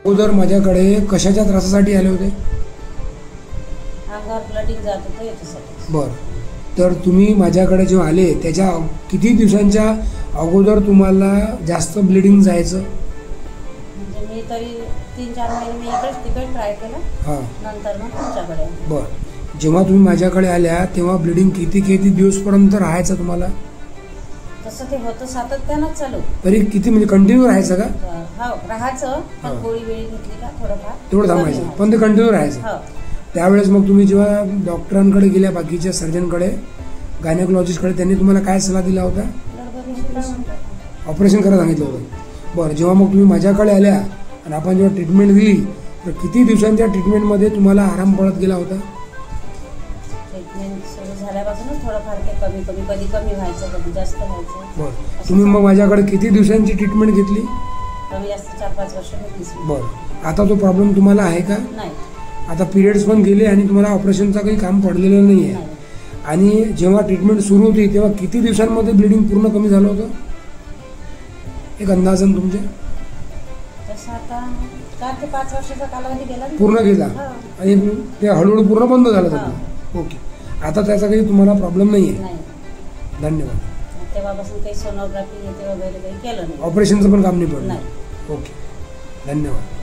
अगोदर माझ्याकडे कशाच्या त्रासासाठी आले होते? अंगावर ब्लडिंग जात होतं याच्यासाठी. बरं, तर तुम्ही माझ्याकडे जेव्हा आले त्याच्या किती दिवसांच्या अगोदर तुम्हाला जास्त ब्लिडिंग जायचं? म्हणजे मी तरी 3-4 महिने मी इकडेच तिकडे ट्राय केलं. हां, नंतर मग तुमच्याकडे. बरं. जेव्हा तुम्ही माझ्याकडे आल्या तेव्हा ब्लिडिंग किती दिवसपर्यंत राहायचं तुम्हाला? तसं ते होतं सातत्यानंच चालू. तरी किती म्हणजे कंटिन्यू राहायचं का? हो, राहायचं. पण गोळी वेळी घेतली का थोडंफार तेवढं थांबायचं, पण ते कंटिन्यू राहायचं. हो. त्यावेळेस मग तुम्ही जेव्हा डॉक्टरांकडे गेल्या, बाकीच्या सर्जनकडे, गायनेकोलॉजिस्टकडे, त्यांनी तुम्हाला काय सल्ला दिला होता? ऑपरेशन करायला सांगितलं होतं. बरं, जेव्हा मग तुम्ही माझ्याकडे आल्या आणि आपण जेव्हा ट्रीटमेंट दिली तर किती दिवसांच्या ट्रीटमेंटमध्ये तुम्हाला आराम पडत गेला होता? ट्रीटमेंट सुरू झाल्यापासूनच थोडंफार ते कधी कमी व्हायचं, कधी जास्त व्हायचं. बरं, तुम्ही मग माझ्याकडे किती दिवसांची ट्रीटमेंट घेतली? कमी जास्त 4-5 वर्ष घेतलीच. बरं, आता तो प्रॉब्लेम तुम्हाला आहे का? नाही. आता पिरियड्स पण गेले आणि तुम्हाला ऑपरेशनचं काही काम पडलेलं नाही आहे. आणि जेव्हा ट्रीटमेंट सुरू होती तेव्हा किती दिवसांमध्ये ब्लिडिंग पूर्ण कमी झालं होतं? एक अंदाजन तुमच्या? तसं आता 4 ते 5 वर्षाचा कालावधी गेला. पूर्ण गेला आणि ते हळूहळू पूर्ण बंद झालं त्यातलं. ओके, आता त्याचा काही तुम्हाला प्रॉब्लेम नाही आहे? धन्यवाद. तेव्हापासून काही सोनोग्राफी वगैरे काही केलं नाही. ऑपरेशनचं पण काम नाही पडलं? नाही. ओके, धन्यवाद.